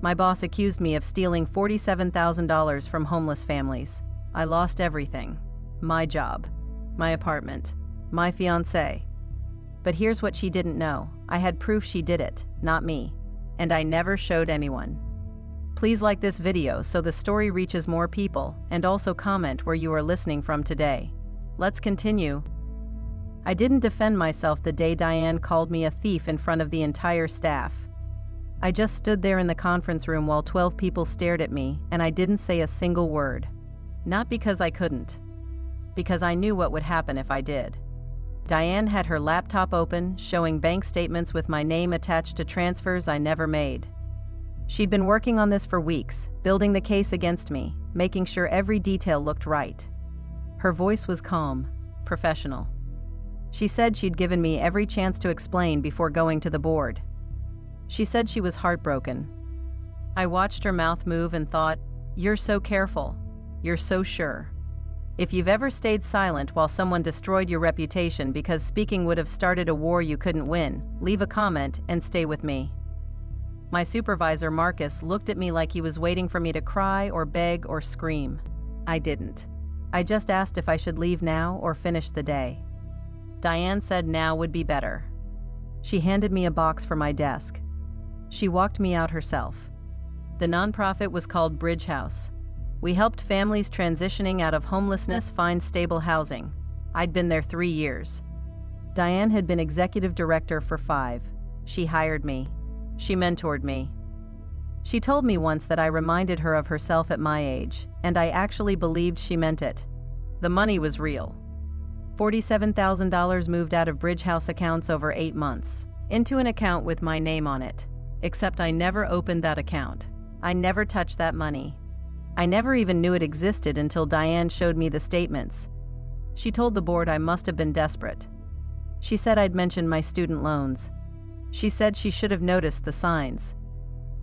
My boss accused me of stealing $47,000 from homeless families. I lost everything. My job, my apartment, my fiancé. But here's what she didn't know. I had proof she did it, not me. And I never showed anyone. Please like this video so the story reaches more people, and also comment where you are listening from today. Let's continue. I didn't defend myself the day Diane called me a thief in front of the entire staff. I just stood there in the conference room while 12 people stared at me, and I didn't say a single word. Not because I couldn't. Because I knew what would happen if I did. Diane had her laptop open, showing bank statements with my name attached to transfers I never made. She'd been working on this for weeks, building the case against me, making sure every detail looked right. Her voice was calm, professional. She said she'd given me every chance to explain before going to the board. She said she was heartbroken. I watched her mouth move and thought, "You're so careful. You're so sure." If you've ever stayed silent while someone destroyed your reputation because speaking would have started a war you couldn't win, leave a comment and stay with me. My supervisor, Marcus, looked at me like he was waiting for me to cry or beg or scream. I didn't. I just asked if I should leave now or finish the day. Diane said now would be better. She handed me a box for my desk. She walked me out herself. The nonprofit was called Bridge House. We helped families transitioning out of homelessness find stable housing. I'd been there 3 years. Diane had been executive director for 5. She hired me. She mentored me. She told me once that I reminded her of herself at my age, and I actually believed she meant it. The money was real. $47,000 moved out of Bridge House accounts over 8 months, into an account with my name on it. Except I never opened that account. I never touched that money. I never even knew it existed until Diane showed me the statements. She told the board I must have been desperate. She said I'd mentioned my student loans. She said she should have noticed the signs.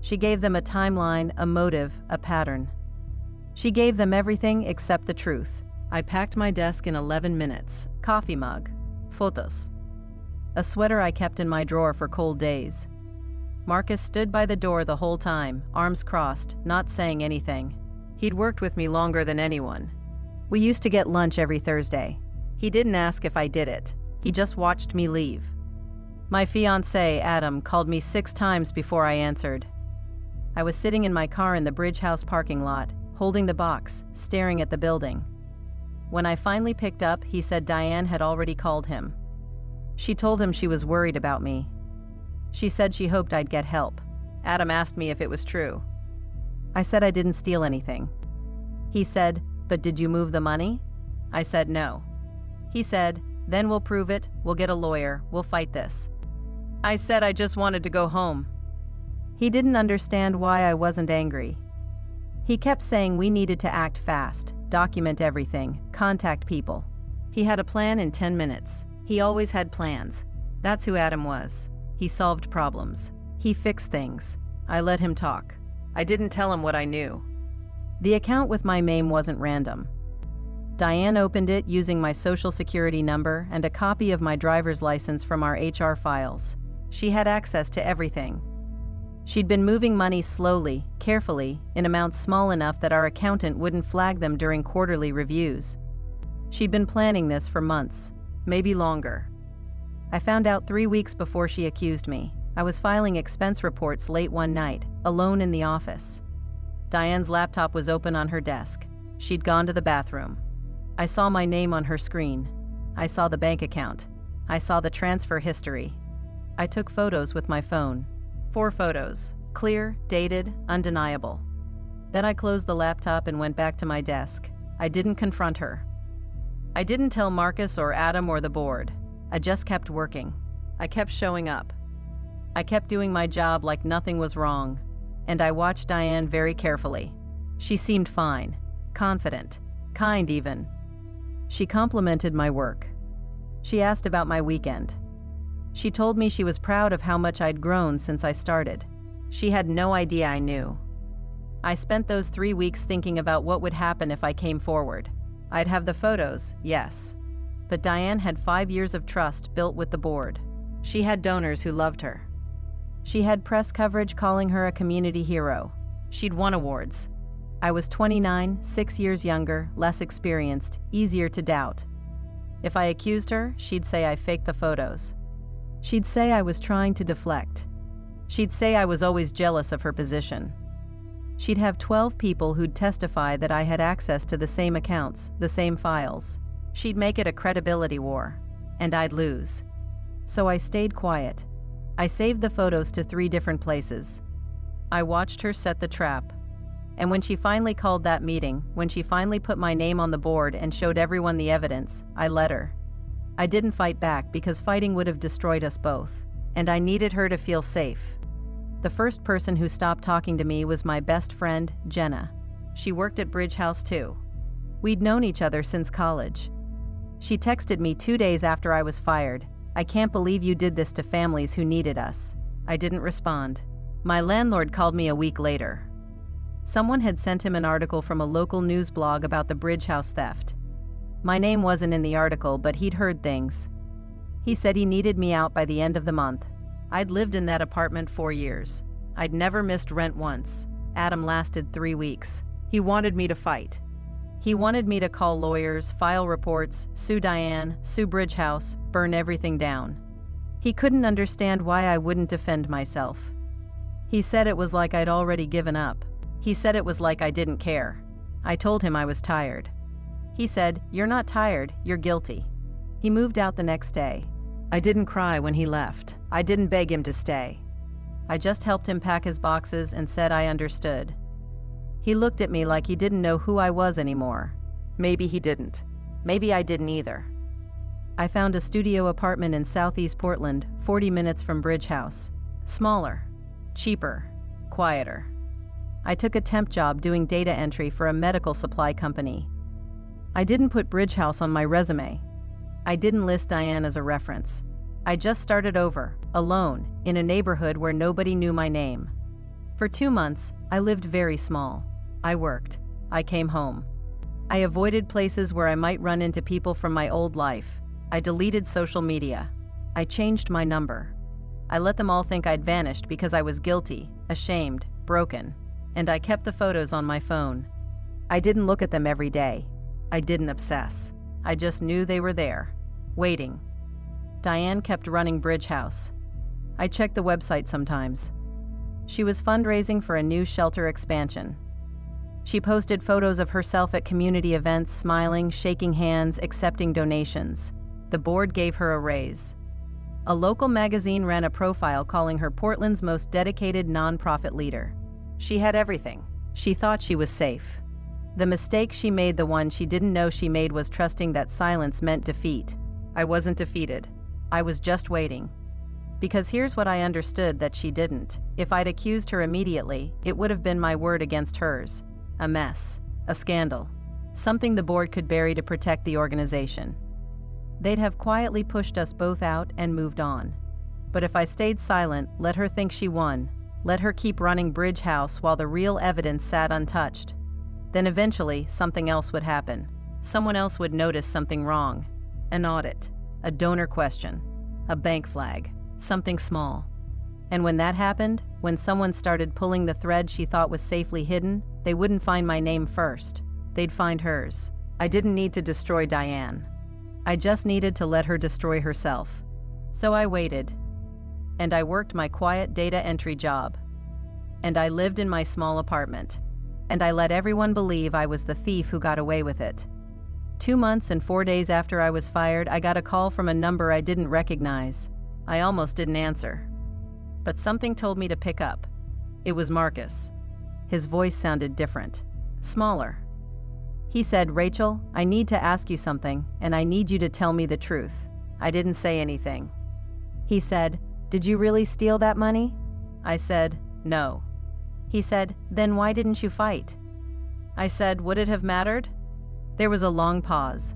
She gave them a timeline, a motive, a pattern. She gave them everything except the truth. I packed my desk in 11 minutes. Coffee mug, photos, a sweater I kept in my drawer for cold days. Marcus stood by the door the whole time, arms crossed, not saying anything. He'd worked with me longer than anyone. We used to get lunch every Thursday. He didn't ask if I did it. He just watched me leave. My fiancé, Adam, called me 6 times before I answered. I was sitting in my car in the Bridge House parking lot, holding the box, staring at the building. When I finally picked up, he said Diane had already called him. She told him she was worried about me. She said she hoped I'd get help. Adam asked me if it was true. I said I didn't steal anything. He said, "But did you move the money?" I said no. He said, "Then we'll prove it, we'll get a lawyer, we'll fight this." I said I just wanted to go home. He didn't understand why I wasn't angry. He kept saying we needed to act fast, document everything, contact people. He had a plan in 10 minutes. He always had plans. That's who Adam was. He solved problems. He fixed things. I let him talk. I didn't tell him what I knew. The account with my name wasn't random. Diane opened it using my social security number and a copy of my driver's license from our HR files. She had access to everything. She'd been moving money slowly, carefully, in amounts small enough that our accountant wouldn't flag them during quarterly reviews. She'd been planning this for months, maybe longer. I found out 3 weeks before she accused me. I was filing expense reports late one night, alone in the office. Diane's laptop was open on her desk. She'd gone to the bathroom. I saw my name on her screen. I saw the bank account. I saw the transfer history. I took photos with my phone. 4 photos, clear, dated, undeniable. Then I closed the laptop and went back to my desk. I didn't confront her. I didn't tell Marcus or Adam or the board. I just kept working. I kept showing up. I kept doing my job like nothing was wrong. And I watched Diane very carefully. She seemed fine, confident, kind even. She complimented my work. She asked about my weekend. She told me she was proud of how much I'd grown since I started. She had no idea I knew. I spent those 3 weeks thinking about what would happen if I came forward. I'd have the photos, yes. But Diane had 5 years of trust built with the board. She had donors who loved her. She had press coverage calling her a community hero. She'd won awards. I was 29, 6 years younger, less experienced, easier to doubt. If I accused her, she'd say I faked the photos. She'd say I was trying to deflect. She'd say I was always jealous of her position. She'd have 12 people who'd testify that I had access to the same accounts, the same files. She'd make it a credibility war, and I'd lose. So I stayed quiet. I saved the photos to 3 different places. I watched her set the trap. And when she finally called that meeting, when she finally put my name on the board and showed everyone the evidence, I let her. I didn't fight back because fighting would have destroyed us both, and I needed her to feel safe. The first person who stopped talking to me was my best friend, Jenna. She worked at Bridge House too. We'd known each other since college. She texted me 2 days after I was fired. "I can't believe you did this to families who needed us." I didn't respond. My landlord called me a week later. Someone had sent him an article from a local news blog about the Bridge House theft. My name wasn't in the article, but he'd heard things. He said he needed me out by the end of the month. I'd lived in that apartment 4 years. I'd never missed rent once. Adam lasted 3 weeks. He wanted me to fight. He wanted me to call lawyers, file reports, sue Diane, sue Bridge House, burn everything down. He couldn't understand why I wouldn't defend myself. He said it was like I'd already given up. He said it was like I didn't care. I told him I was tired. He said, "You're not tired, you're guilty." He moved out the next day. I didn't cry when he left. I didn't beg him to stay. I just helped him pack his boxes and said I understood. He looked at me like he didn't know who I was anymore. Maybe he didn't. Maybe I didn't either. I found a studio apartment in Southeast Portland, 40 minutes from Bridge House. Smaller, cheaper, quieter. I took a temp job doing data entry for a medical supply company. I didn't put Bridge House on my resume. I didn't list Diane as a reference. I just started over, alone, in a neighborhood where nobody knew my name. For 2 months, I lived very small. I worked. I came home. I avoided places where I might run into people from my old life. I deleted social media. I changed my number. I let them all think I'd vanished because I was guilty, ashamed, broken. And I kept the photos on my phone. I didn't look at them every day. I didn't obsess. I just knew they were there, waiting. Diane kept running Bridge House. I checked the website sometimes. She was fundraising for a new shelter expansion. She posted photos of herself at community events, smiling, shaking hands, accepting donations. The board gave her a raise. A local magazine ran a profile calling her Portland's most dedicated nonprofit leader. She had everything. She thought she was safe. The mistake she made, the one she didn't know she made, was trusting that silence meant defeat. I wasn't defeated. I was just waiting. Because here's what I understood that she didn't. If I'd accused her immediately, it would have been my word against hers. A mess. A scandal. Something the board could bury to protect the organization. They'd have quietly pushed us both out and moved on. But if I stayed silent, let her think she won, let her keep running Bridge House while the real evidence sat untouched, then eventually something else would happen. Someone else would notice something wrong. An audit, a donor question, a bank flag, something small. And when that happened, when someone started pulling the thread she thought was safely hidden, they wouldn't find my name first. They'd find hers. I didn't need to destroy Diane. I just needed to let her destroy herself. So I waited. And I worked my quiet data entry job. And I lived in my small apartment. And I let everyone believe I was the thief who got away with it. 2 months and 4 days after I was fired, I got a call from a number I didn't recognize. I almost didn't answer. But something told me to pick up. It was Marcus. His voice sounded different, smaller. He said, "Rachel, I need to ask you something, and I need you to tell me the truth." I didn't say anything. He said, "Did you really steal that money?" I said, "No." He said, "Then why didn't you fight?" I said, "Would it have mattered?" There was a long pause.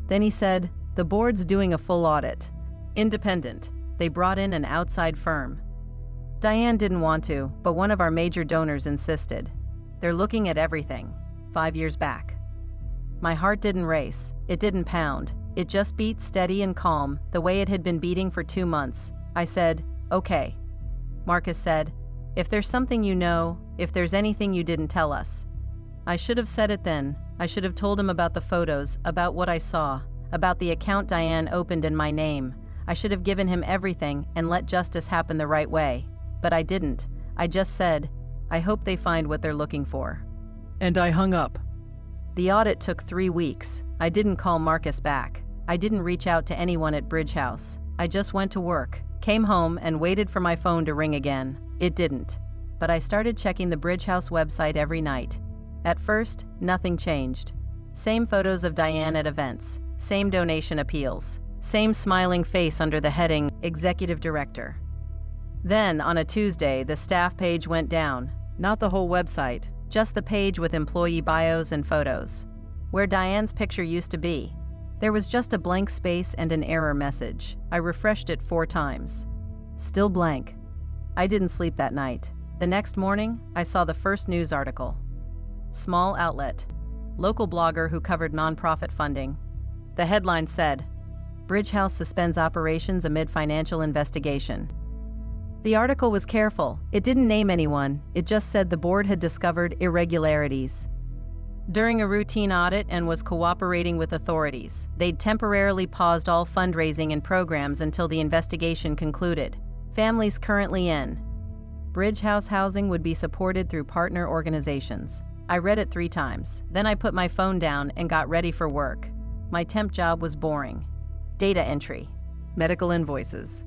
Then he said, "The board's doing a full audit. Independent. They brought in an outside firm. Diane didn't want to, but one of our major donors insisted. They're looking at everything, 5 years back." My heart didn't race. It didn't pound. It just beat steady and calm, the way it had been beating for 2 months. I said, "Okay." Marcus said. "If there's something you know, if there's anything you didn't tell us." I should have said it then. I should have told him about the photos, about what I saw, about the account Diane opened in my name. I should have given him everything and let justice happen the right way. But I didn't. I just said, "I hope they find what they're looking for." And I hung up. The audit took 3 weeks. I didn't call Marcus back. I didn't reach out to anyone at Bridge House. I just went to work, came home, and waited for my phone to ring again. It didn't. But I started checking the Bridge House website every night. At first, nothing changed. Same photos of Diane at events, same donation appeals, same smiling face under the heading Executive Director. Then, on a Tuesday, the staff page went down. Not the whole website, just the page with employee bios and photos. Where Diane's picture used to be, there was just a blank space and an error message. I refreshed it 4 times. Still blank. I didn't sleep that night. The next morning, I saw the first news article. Small outlet. Local blogger who covered nonprofit funding. The headline said, "Bridge House suspends operations amid financial investigation." The article was careful. It didn't name anyone. It just said the board had discovered irregularities during a routine audit and was cooperating with authorities. They'd temporarily paused all fundraising and programs until the investigation concluded. Families currently in Bridge House housing would be supported through partner organizations. I read it 3 times. Then I put my phone down and got ready for work. My temp job was boring. Data entry. Medical invoices.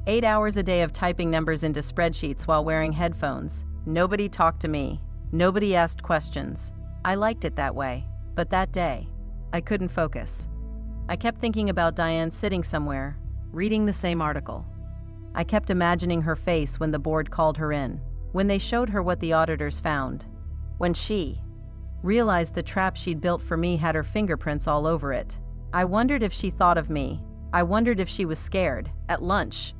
8 hours a day of typing numbers into spreadsheets while wearing headphones. Nobody talked to me. Nobody asked questions. I liked it that way. But that day, I couldn't focus. I kept thinking about Diane sitting somewhere, reading the same article. I kept imagining her face when the board called her in, when they showed her what the auditors found. When she realized the trap she'd built for me had her fingerprints all over it. I wondered if she thought of me. I wondered if she was scared. At lunch,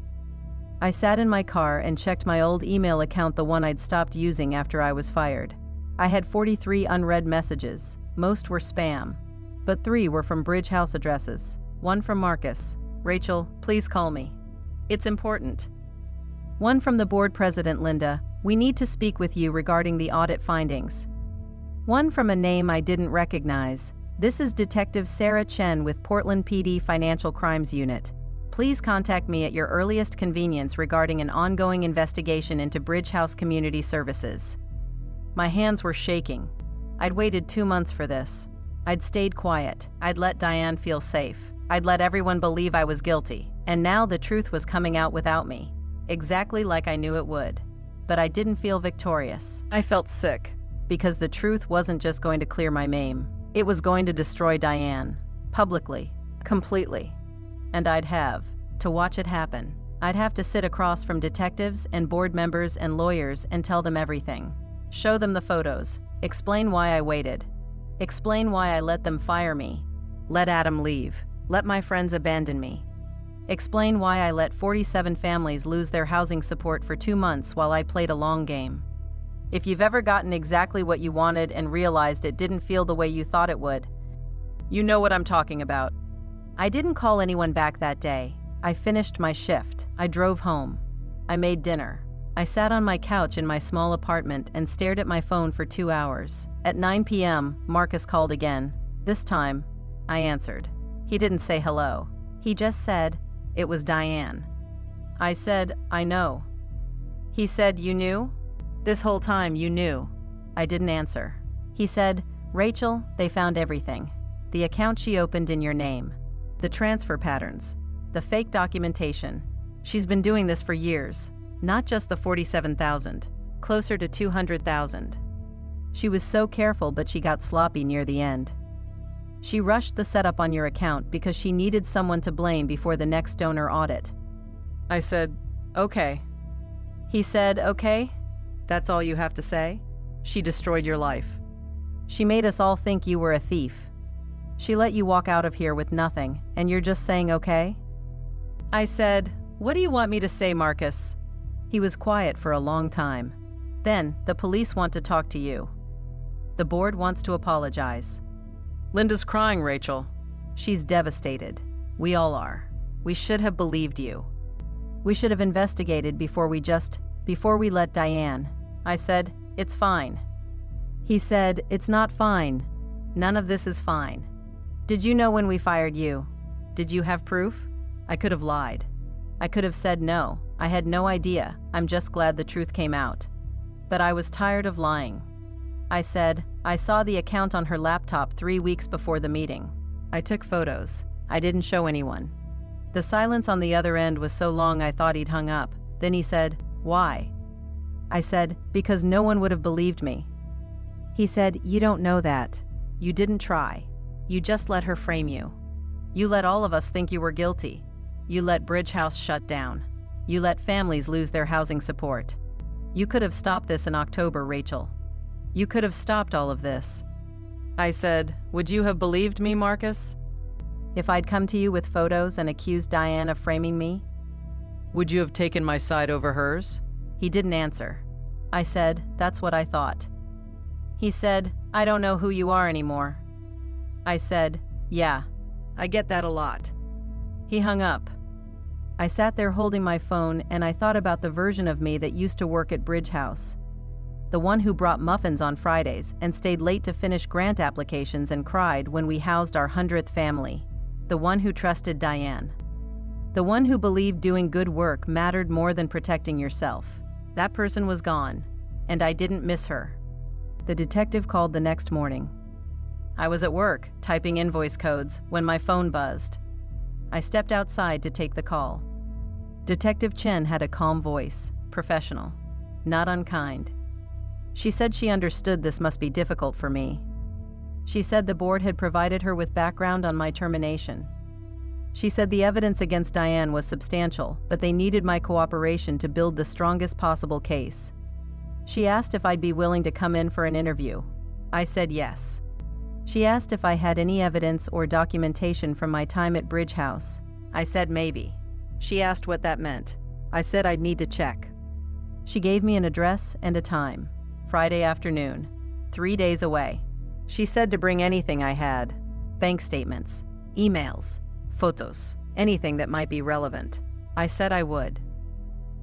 I sat in my car and checked my old email account, the one I'd stopped using after I was fired. I had 43 unread messages. Most were spam, but 3 were from Bridge House addresses. 1 from Marcus. "Rachel, please call me. It's important." 1 from the board president, "Linda, we need to speak with you regarding the audit findings." 1 from a name I didn't recognize. "This is Detective Sarah Chen with Portland PD Financial Crimes Unit. Please contact me at your earliest convenience regarding an ongoing investigation into Bridge House Community Services." My hands were shaking. I'd waited 2 months for this. I'd stayed quiet. I'd let Diane feel safe. I'd let everyone believe I was guilty. And now the truth was coming out without me. Exactly like I knew it would. But I didn't feel victorious. I felt sick. Because the truth wasn't just going to clear my name. It was going to destroy Diane. Publicly. Completely. And I'd have to watch it happen. I'd have to sit across from detectives and board members and lawyers and tell them everything. Show them the photos. Explain why I waited. Explain why I let them fire me. Let Adam leave. Let my friends abandon me. Explain why I let 47 families lose their housing support for 2 months while I played a long game. If you've ever gotten exactly what you wanted and realized it didn't feel the way you thought it would, you know what I'm talking about. I didn't call anyone back that day. I finished my shift. I drove home. I made dinner. I sat on my couch in my small apartment and stared at my phone for 2 hours. At 9 p.m., Marcus called again. This time, I answered. He didn't say hello. He just said, "It was Diane." I said, "I know." He said, "You knew? This whole time you knew." I didn't answer. He said, "Rachel, they found everything. The account she opened in your name. The transfer patterns. The fake documentation. She's been doing this for years. Not just the 47,000. Closer to 200,000. She was so careful, but she got sloppy near the end. She rushed the setup on your account because she needed someone to blame before the next donor audit." I said, "Okay." He said, "Okay? That's all you have to say? She destroyed your life. She made us all think you were a thief. She let you walk out of here with nothing, and you're just saying okay?" I said, "What do you want me to say, Marcus?" He was quiet for a long time. Then, "The police want to talk to you. The board wants to apologize." "Linda's crying, Rachel." "She's devastated. We all are. We should have believed you." We should have investigated before we let Diane. I said, "It's fine." He said, "It's not fine. None of this is fine. Did you know when we fired you? Did you have proof?" I could have lied. I could have said no. I had no idea. I'm just glad the truth came out. But I was tired of lying. I said, "I saw the account on her laptop 3 weeks before the meeting. I took photos. I didn't show anyone." The silence on the other end was so long I thought he'd hung up. Then he said, "Why?" I said, "Because no one would have believed me." He said, "You don't know that. You didn't try. You just let her frame you. You let all of us think you were guilty. You let Bridge House shut down. You let families lose their housing support. You could have stopped this in October, Rachel. You could have stopped all of this." I said, "Would you have believed me, Marcus? If I'd come to you with photos and accused Diane of framing me? Would you have taken my side over hers?" He didn't answer. I said, "That's what I thought." He said, "I don't know who you are anymore." I said, "Yeah, I get that a lot." He hung up. I sat there holding my phone and I thought about the version of me that used to work at Bridge House. The one who brought muffins on Fridays and stayed late to finish grant applications and cried when we housed our 100th family. The one who trusted Diane. The one who believed doing good work mattered more than protecting yourself. That person was gone, and I didn't miss her. The detective called the next morning. I was at work, typing invoice codes, when my phone buzzed. I stepped outside to take the call. Detective Chen had a calm voice, professional, not unkind. She said she understood this must be difficult for me. She said the board had provided her with background on my termination. She said the evidence against Diane was substantial, but they needed my cooperation to build the strongest possible case. She asked if I'd be willing to come in for an interview. I said yes. She asked if I had any evidence or documentation from my time at Bridge House. I said maybe. She asked what that meant. I said I'd need to check. She gave me an address and a time. Friday afternoon, 3 days away. She said to bring anything I had. Bank statements, emails, photos, anything that might be relevant. I said I would.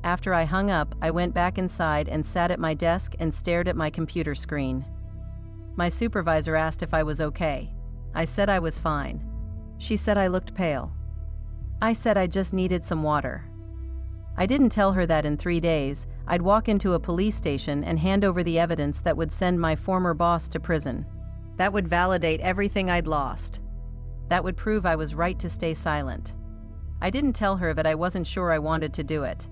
After I hung up, I went back inside and sat at my desk and stared at my computer screen. My supervisor asked if I was okay. I said I was fine. She said I looked pale. I said I just needed some water. I didn't tell her that in 3 days, I'd walk into a police station and hand over the evidence that would send my former boss to prison. That would validate everything I'd lost. That would prove I was right to stay silent. I didn't tell her that I wasn't sure I wanted to do it.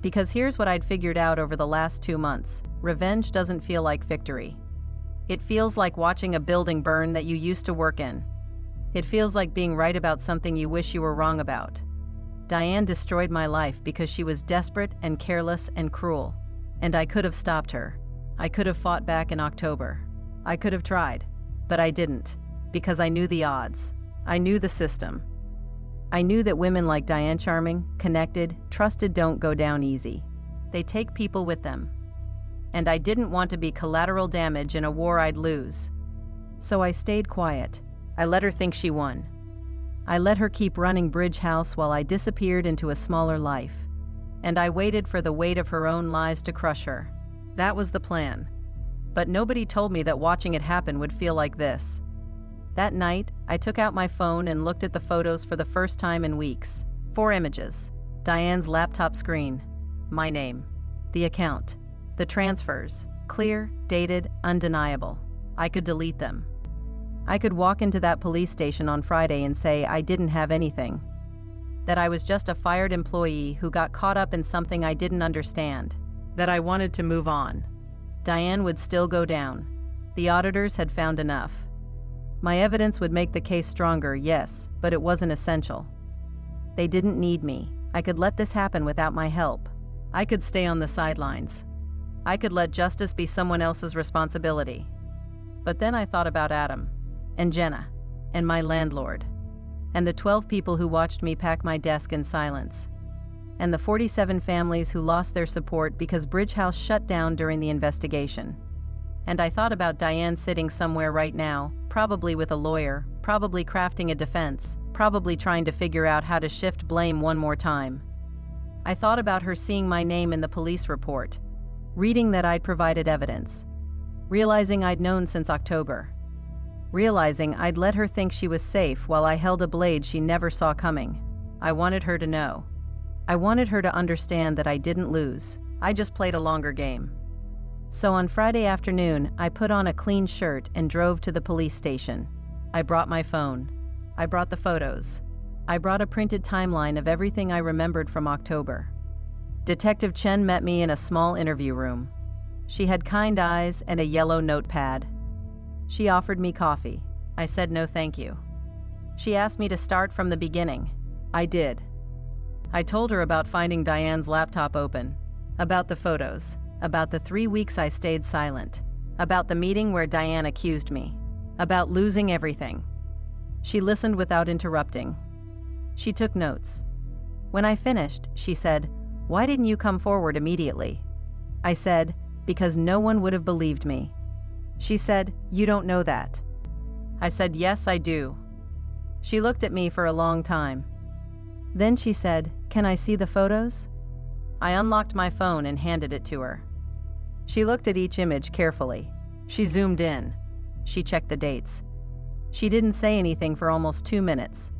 Because here's what I'd figured out over the last 2 months. Revenge doesn't feel like victory. It feels like watching a building burn that you used to work in. It feels like being right about something you wish you were wrong about. Diane destroyed my life because she was desperate and careless and cruel. And I could have stopped her. I could have fought back in October. I could have tried. But I didn't. Because I knew the odds. I knew the system. I knew that women like Diane Charming, connected, trusted don't go down easy. They take people with them. And I didn't want to be collateral damage in a war I'd lose. So I stayed quiet. I let her think she won. I let her keep running Bridge House while I disappeared into a smaller life. And I waited for the weight of her own lies to crush her. That was the plan. But nobody told me that watching it happen would feel like this. That night, I took out my phone and looked at the photos for the first time in weeks. 4 images. Diane's laptop screen. My name. The account. The transfers. Clear, dated, undeniable. I could delete them. I could walk into that police station on Friday and say I didn't have anything. That I was just a fired employee who got caught up in something I didn't understand. That I wanted to move on. Diane would still go down. The auditors had found enough. My evidence would make the case stronger, yes, but it wasn't essential. They didn't need me. I could let this happen without my help. I could stay on the sidelines. I could let justice be someone else's responsibility. But then I thought about Adam, and Jenna, and my landlord, and the 12 people who watched me pack my desk in silence, and the 47 families who lost their support because Bridge House shut down during the investigation. And I thought about Diane sitting somewhere right now, probably with a lawyer, probably crafting a defense, probably trying to figure out how to shift blame one more time. I thought about her seeing my name in the police report, reading that I'd provided evidence, realizing I'd known since October, realizing I'd let her think she was safe while I held a blade she never saw coming. I wanted her to know. I wanted her to understand that I didn't lose. I just played a longer game. So on Friday afternoon, I put on a clean shirt and drove to the police station. I brought my phone. I brought the photos. I brought a printed timeline of everything I remembered from October. Detective Chen met me in a small interview room. She had kind eyes and a yellow notepad. She offered me coffee. I said no thank you. She asked me to start from the beginning. I did. I told her about finding Diane's laptop open, about the photos, about the 3 weeks I stayed silent, about the meeting where Diane accused me, about losing everything. She listened without interrupting. She took notes. When I finished, she said, "Why didn't you come forward immediately?" I said, "Because no one would have believed me." She said, "You don't know that." I said, "Yes, I do." She looked at me for a long time. Then she said, "Can I see the photos?" I unlocked my phone and handed it to her. She looked at each image carefully. She zoomed in. She checked the dates. She didn't say anything for almost 2 minutes.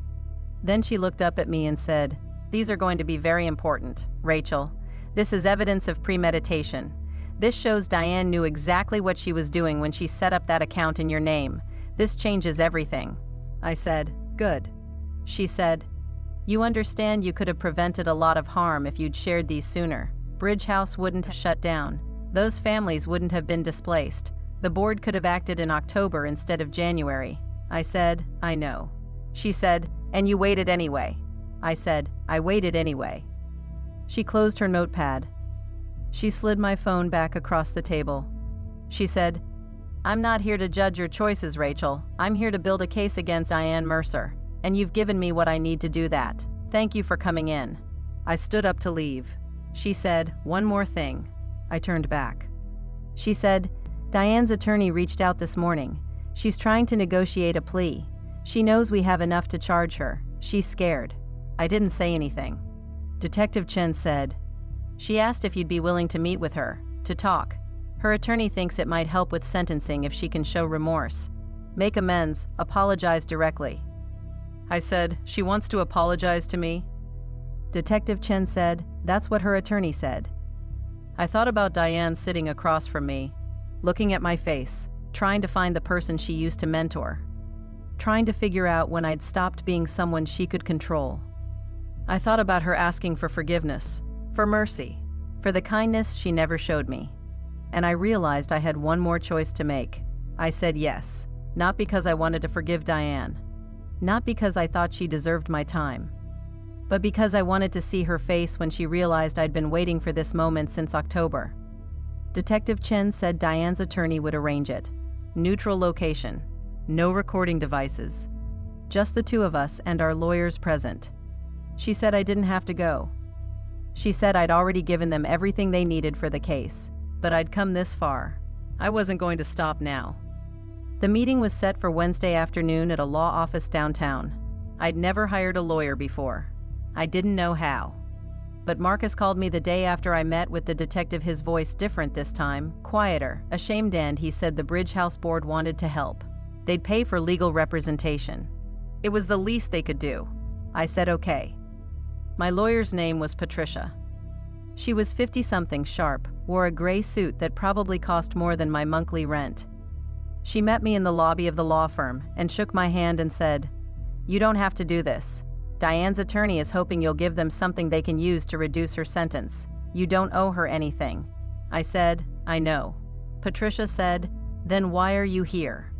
Then she looked up at me and said, "These are going to be very important, Rachel. This is evidence of premeditation. This shows Diane knew exactly what she was doing when she set up that account in your name. This changes everything." I said, "Good." She said, "You understand you could have prevented a lot of harm if you'd shared these sooner. Bridge House wouldn't have shut down. Those families wouldn't have been displaced. The board could have acted in October instead of January." I said, "I know." She said, "And you waited anyway." I said, "I waited anyway." She closed her notepad. She slid my phone back across the table. She said, "I'm not here to judge your choices, Rachel. I'm here to build a case against Diane Mercer, and you've given me what I need to do that. Thank you for coming in." I stood up to leave. She said, "One more thing." I turned back. She said, "Diane's attorney reached out this morning. She's trying to negotiate a plea. She knows we have enough to charge her. She's scared." I didn't say anything. Detective Chen said, "She asked if you'd be willing to meet with her, to talk. Her attorney thinks it might help with sentencing if she can show remorse. Make amends, apologize directly." I said, "She wants to apologize to me?" Detective Chen said, "That's what her attorney said." I thought about Diane sitting across from me, looking at my face, trying to find the person she used to mentor, trying to figure out when I'd stopped being someone she could control. I thought about her asking for forgiveness, for mercy, for the kindness she never showed me. And I realized I had one more choice to make. I said yes, not because I wanted to forgive Diane, not because I thought she deserved my time, but because I wanted to see her face when she realized I'd been waiting for this moment since October. Detective Chen said Diane's attorney would arrange it. Neutral location, no recording devices, just the two of us and our lawyers present. She said I didn't have to go. She said I'd already given them everything they needed for the case, but I'd come this far. I wasn't going to stop now. The meeting was set for Wednesday afternoon at a law office downtown. I'd never hired a lawyer before. I didn't know how. But Marcus called me the day after I met with the detective, his voice different this time, quieter, ashamed, and he said the Bridge House board wanted to help. They'd pay for legal representation. It was the least they could do. I said okay. My lawyer's name was Patricia. She was 50-something, sharp, wore a gray suit that probably cost more than my monthly rent. She met me in the lobby of the law firm and shook my hand and said, "You don't have to do this. Diane's attorney is hoping you'll give them something they can use to reduce her sentence. You don't owe her anything." I said, "I know." Patricia said, "Then why are you here?"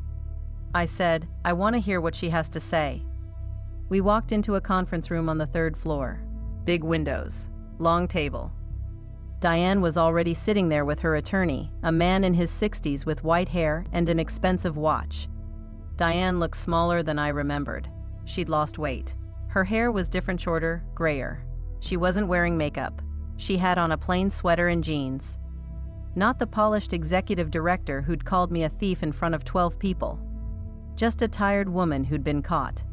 I said, "I want to hear what she has to say." We walked into a conference room on the 3rd floor. Big windows, long table. Diane was already sitting there with her attorney, a man in his 60s with white hair and an expensive watch. Diane looked smaller than I remembered. She'd lost weight. Her hair was different, shorter, grayer. She wasn't wearing makeup. She had on a plain sweater and jeans. Not the polished executive director who'd called me a thief in front of 12 people. Just a tired woman who'd been caught.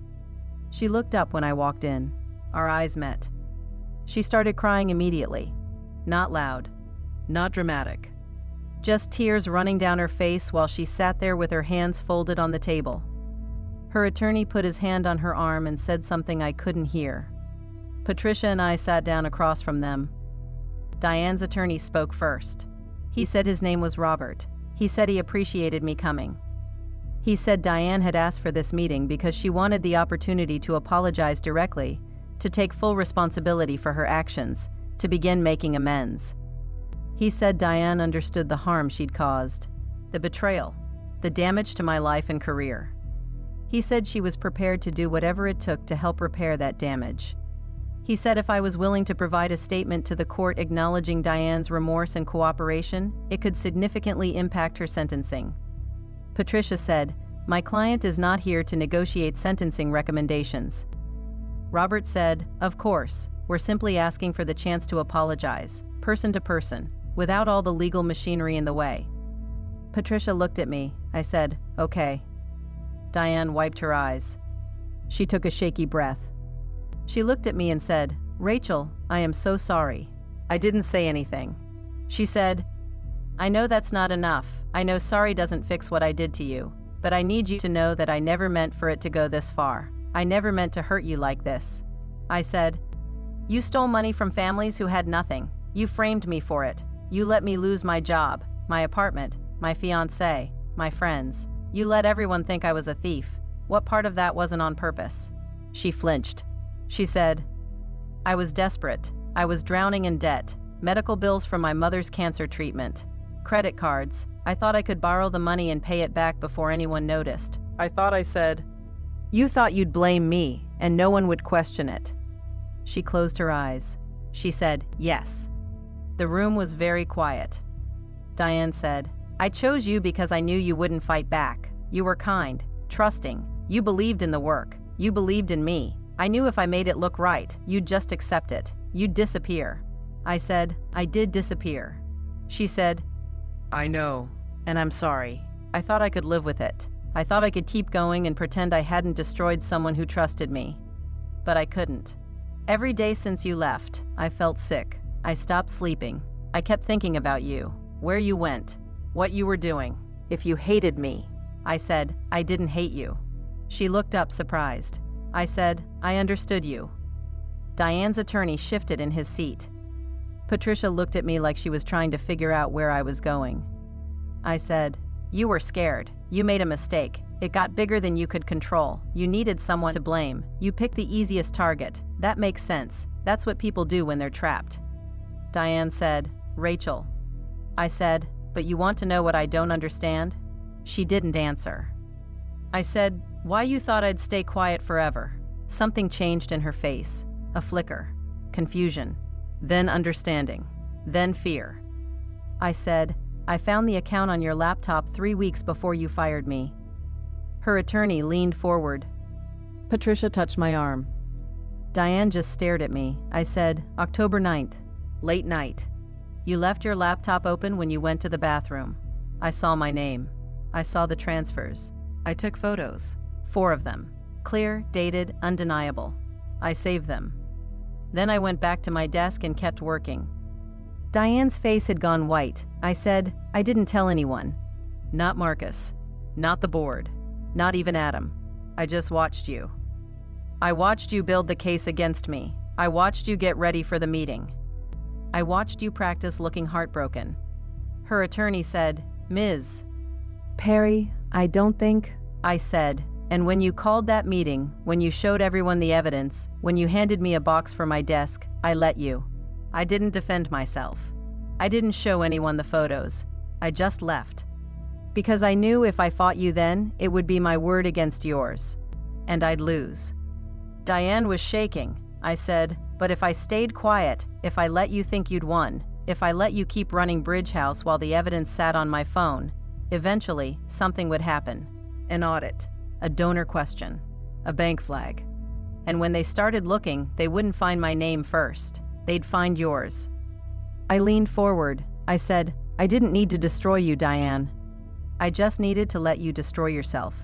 She looked up when I walked in. Our eyes met. She started crying immediately. Not loud, not dramatic. Just tears running down her face while she sat there with her hands folded on the table. Her attorney put his hand on her arm and said something I couldn't hear. Patricia and I sat down across from them. Diane's attorney spoke first. He said his name was Robert. He said he appreciated me coming. He said Diane had asked for this meeting because she wanted the opportunity to apologize directly, to take full responsibility for her actions, to begin making amends. He said Diane understood the harm she'd caused, the betrayal, the damage to my life and career. He said she was prepared to do whatever it took to help repair that damage. He said if I was willing to provide a statement to the court acknowledging Diane's remorse and cooperation, it could significantly impact her sentencing. Patricia said, "My client is not here to negotiate sentencing recommendations." Robert said, "Of course, we're simply asking for the chance to apologize, person to person, without all the legal machinery in the way." Patricia looked at me. I said, "Okay." Diane wiped her eyes. She took a shaky breath. She looked at me and said, "Rachel, I am so sorry." I didn't say anything. She said, "I know that's not enough. I know sorry doesn't fix what I did to you, but I need you to know that I never meant for it to go this far. I never meant to hurt you like this." I said, "You stole money from families who had nothing. You framed me for it. You let me lose my job, my apartment, my fiancé, my friends. You let everyone think I was a thief. What part of that wasn't on purpose?" She flinched. She said, "I was desperate. I was drowning in debt, medical bills from my mother's cancer treatment, credit cards. I thought I could borrow the money and pay it back before anyone noticed." I said, "You thought you'd blame me and no one would question it." She closed her eyes. She said, "Yes." The room was very quiet. Diane said, "I chose you because I knew you wouldn't fight back. You were kind, trusting. You believed in the work. You believed in me. I knew if I made it look right, you'd just accept it. You'd disappear." I said, "I did disappear." She said, "I know, and I'm sorry. I thought I could live with it. I thought I could keep going and pretend I hadn't destroyed someone who trusted me. But I couldn't. Every day since you left, I felt sick. I stopped sleeping. I kept thinking about you, where you went, what you were doing, if you hated me." I said, "I didn't hate you." She looked up surprised. I said, "I understood you." Diane's attorney shifted in his seat. Patricia looked at me like she was trying to figure out where I was going. I said, "You were scared. You made a mistake. It got bigger than you could control. You needed someone to blame. You picked the easiest target. That makes sense. That's what people do when they're trapped." Diane said, "Rachel." I said, "But you want to know what I don't understand?" She didn't answer. I said, "Why you thought I'd stay quiet forever?" Something changed in her face. A flicker. Confusion. Then understanding. Then fear. I said, "I found the account on your laptop 3 weeks before you fired me." Her attorney leaned forward. Patricia touched my arm. Diane just stared at me. I said, "October 9th, late night. You left your laptop open when you went to the bathroom. I saw my name. I saw the transfers. I took photos. 4 of them. Clear, dated, undeniable. I saved them. Then I went back to my desk and kept working." Diane's face had gone white. I said, "I didn't tell anyone. Not Marcus. Not the board. Not even Adam. I just watched you. I watched you build the case against me. I watched you get ready for the meeting. I watched you practice looking heartbroken." Her attorney said, "Ms. Perry, I don't think," I said, "and when you called that meeting, when you showed everyone the evidence, when you handed me a box for my desk, I let you. I didn't defend myself. I didn't show anyone the photos. I just left. Because I knew if I fought you then, it would be my word against yours. And I'd lose." Diane was shaking. I said, "But if I stayed quiet, if I let you think you'd won, if I let you keep running Bridge House while the evidence sat on my phone, eventually something would happen. An audit, a donor question, a bank flag. And when they started looking, they wouldn't find my name first. They'd find yours." I leaned forward. I said, "I didn't need to destroy you, Diane. I just needed to let you destroy yourself."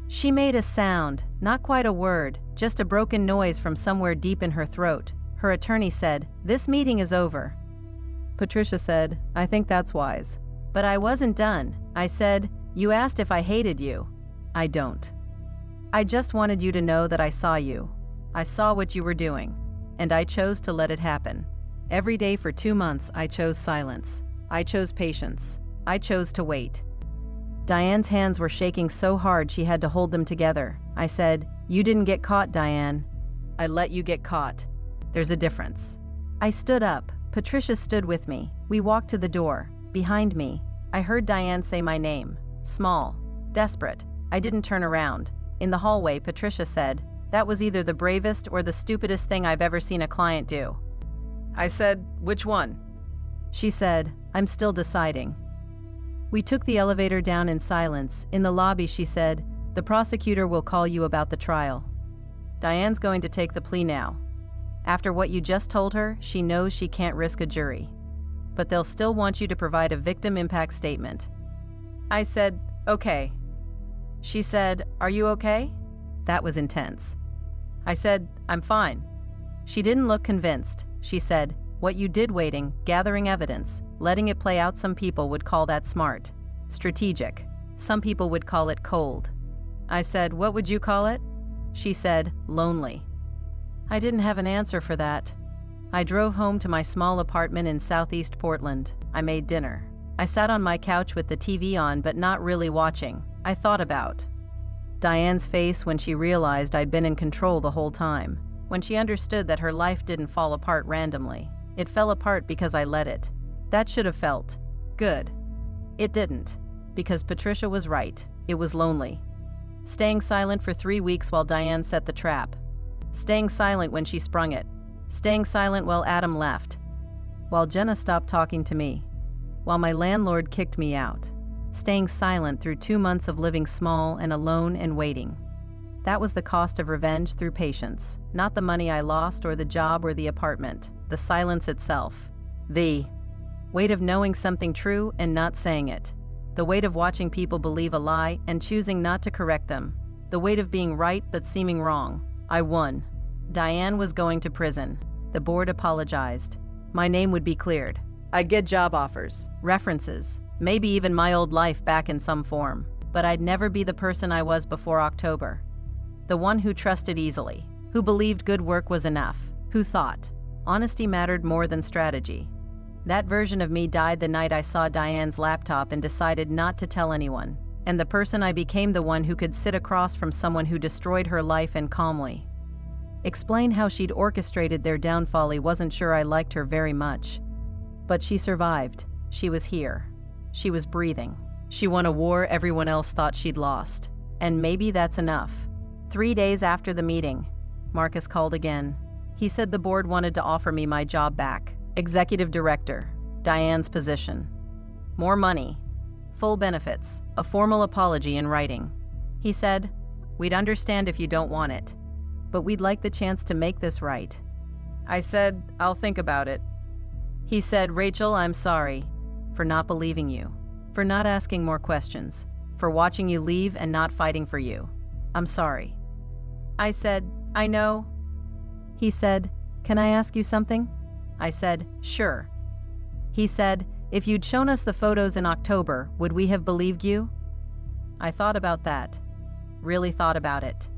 She made a sound, not quite a word, just a broken noise from somewhere deep in her throat. Her attorney said, "This meeting is over." Patricia said, "I think that's wise." But I wasn't done. I said, "You asked if I hated you. I don't. I just wanted you to know that I saw you. I saw what you were doing. And I chose to let it happen. Every day for 2 months, I chose silence. I chose patience. I chose to wait." Diane's hands were shaking so hard she had to hold them together. I said, "You didn't get caught, Diane. I let you get caught. There's a difference." I stood up. Patricia stood with me. We walked to the door. Behind me, I heard Diane say my name. Small, desperate. I didn't turn around. In the hallway, Patricia said, "That was either the bravest or the stupidest thing I've ever seen a client do." I said, "Which one?" She said, "I'm still deciding." We took the elevator down in silence. In the lobby, she said, "The prosecutor will call you about the trial. Diane's going to take the plea now. After what you just told her, she knows she can't risk a jury. But they'll still want you to provide a victim impact statement." I said, "Okay." She said, "Are you okay?" That was intense. I said, "I'm fine." She didn't look convinced. She said, "What you did waiting, gathering evidence, letting it play out, some people would call that smart. Strategic. Some people would call it cold." I said, "What would you call it?" She said, "Lonely." I didn't have an answer for that. I drove home to my small apartment in southeast Portland. I made dinner. I sat on my couch with the TV on but not really watching. I thought about Diane's face when she realized I'd been in control the whole time. When she understood that her life didn't fall apart randomly. It fell apart because I let it. That should have felt good. It didn't. Because Patricia was right. It was lonely. Staying silent for 3 weeks while Diane set the trap. Staying silent when she sprung it. Staying silent while Adam left. While Jenna stopped talking to me. While my landlord kicked me out. Staying silent through 2 months of living small and alone and waiting. That was the cost of revenge through patience. Not the money I lost or the job or the apartment. The silence itself. The weight of knowing something true and not saying it. The weight of watching people believe a lie and choosing not to correct them. The weight of being right but seeming wrong. I won. Diane was going to prison. The board apologized. My name would be cleared. I'd get job offers, references, maybe even my old life back in some form. But I'd never be the person I was before October. The one who trusted easily, who believed good work was enough, who thought honesty mattered more than strategy. That version of me died the night I saw Diane's laptop and decided not to tell anyone. And the person I became, the one who could sit across from someone who destroyed her life and calmly explain how she'd orchestrated their downfall. He wasn't sure I liked her very much. But she survived. She was here. She was breathing. She won a war everyone else thought she'd lost. And maybe that's enough. 3 days after the meeting, Marcus called again. He said the board wanted to offer me my job back. Executive director, Diane's position. More money, full benefits, a formal apology in writing. He said, "We'd understand if you don't want it, but we'd like the chance to make this right." I said, "I'll think about it." He said, "Rachel, I'm sorry for not believing you, for not asking more questions, for watching you leave and not fighting for you. I'm sorry." I said, "I know." He said, "Can I ask you something?" I said, "Sure." He said, "If you'd shown us the photos in October, would we have believed you?" I thought about that. Really thought about it.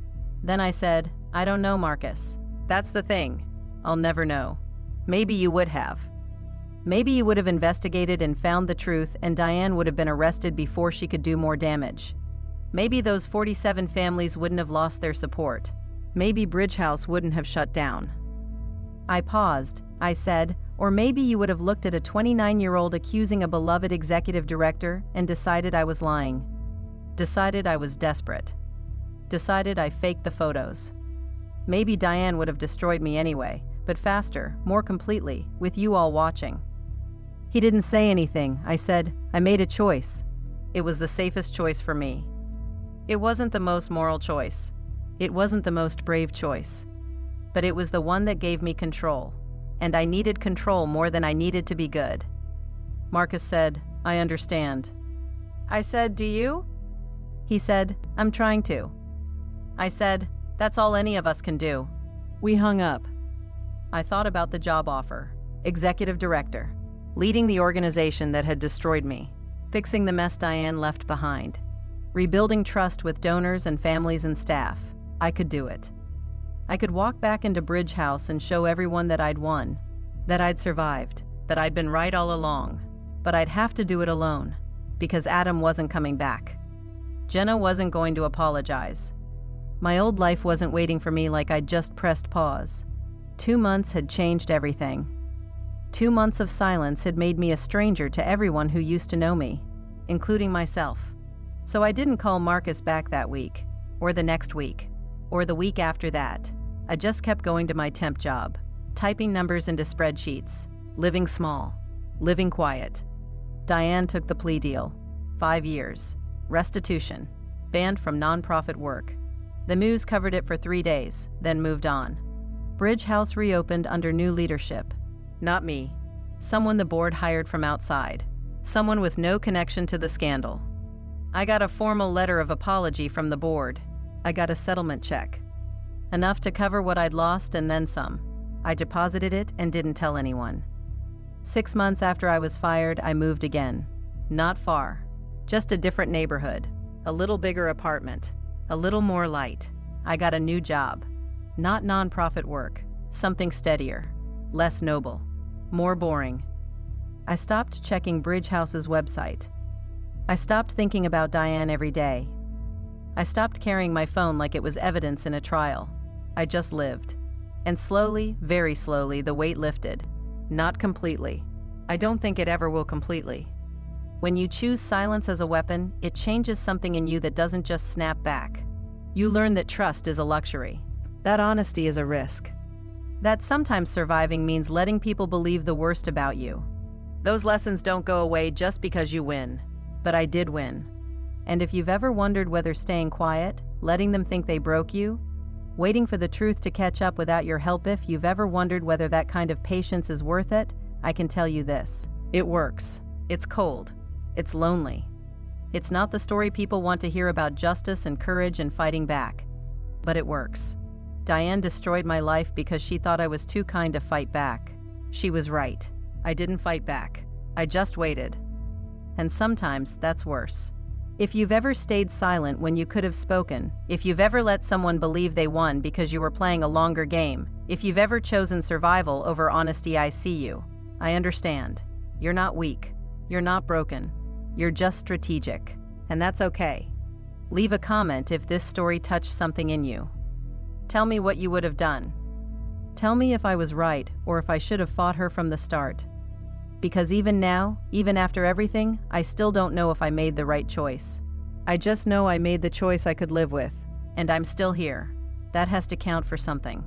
Then I said, "I don't know, Marcus. That's the thing. I'll never know. Maybe you would have. Maybe you would have investigated and found the truth and Diane would have been arrested before she could do more damage. Maybe those 47 families wouldn't have lost their support. Maybe Bridge House wouldn't have shut down." I paused. I said, "Or maybe you would have looked at a 29-year-old accusing a beloved executive director and decided I was lying. Decided I was desperate. Decided I faked the photos. Maybe Diane would have destroyed me anyway, but faster, more completely, with you all watching." He didn't say anything. I said, "I made a choice. It was the safest choice for me. It wasn't the most moral choice. It wasn't the most brave choice. But it was the one that gave me control. And I needed control more than I needed to be good." Marcus said, "I understand." I said, "Do you?" He said, "I'm trying to." I said, "That's all any of us can do." We hung up. I thought about the job offer. Executive director. Leading the organization that had destroyed me. Fixing the mess Diane left behind. Rebuilding trust with donors and families and staff. I could do it. I could walk back into Bridge House and show everyone that I'd won, that I'd survived, that I'd been right all along. But I'd have to do it alone, because Adam wasn't coming back. Jenna wasn't going to apologize. My old life wasn't waiting for me like I'd just pressed pause. 2 months had changed everything. 2 months of silence had made me a stranger to everyone who used to know me, including myself. So I didn't call Marcus back that week, or the next week, or the week after that. I just kept going to my temp job, typing numbers into spreadsheets, living small, living quiet. Diane took the plea deal. 5 years. Restitution. Banned from nonprofit work. The news covered it for 3 days, then moved on. Bridge House reopened under new leadership. Not me. Someone the board hired from outside. Someone with no connection to the scandal. I got a formal letter of apology from the board. I got a settlement check. Enough to cover what I'd lost and then some. I deposited it and didn't tell anyone. 6 months after I was fired, I moved again. Not far. Just a different neighborhood. A little bigger apartment. A little more light. I got a new job. Not nonprofit work. Something steadier. Less noble. More boring. I stopped checking Bridge House's website. I stopped thinking about Diane every day. I stopped carrying my phone like it was evidence in a trial. I just lived. And slowly, very slowly, the weight lifted. Not completely. I don't think it ever will completely. When you choose silence as a weapon, it changes something in you that doesn't just snap back. You learn that trust is a luxury. That honesty is a risk. That sometimes surviving means letting people believe the worst about you. Those lessons don't go away just because you win. But I did win. And if you've ever wondered whether staying quiet, letting them think they broke you, waiting for the truth to catch up without your help, if you've ever wondered whether that kind of patience is worth it, I can tell you this. It works. It's cold. It's lonely. It's not the story people want to hear about justice and courage and fighting back. But it works. Diane destroyed my life because she thought I was too kind to fight back. She was right. I didn't fight back. I just waited. And sometimes that's worse. If you've ever stayed silent when you could have spoken, if you've ever let someone believe they won because you were playing a longer game, if you've ever chosen survival over honesty, I see you. I understand. You're not weak. You're not broken. You're just strategic. And that's okay. Leave a comment if this story touched something in you. Tell me what you would have done. Tell me if I was right or if I should have fought her from the start. Because even now, even after everything, I still don't know if I made the right choice. I just know I made the choice I could live with, and I'm still here. That has to count for something.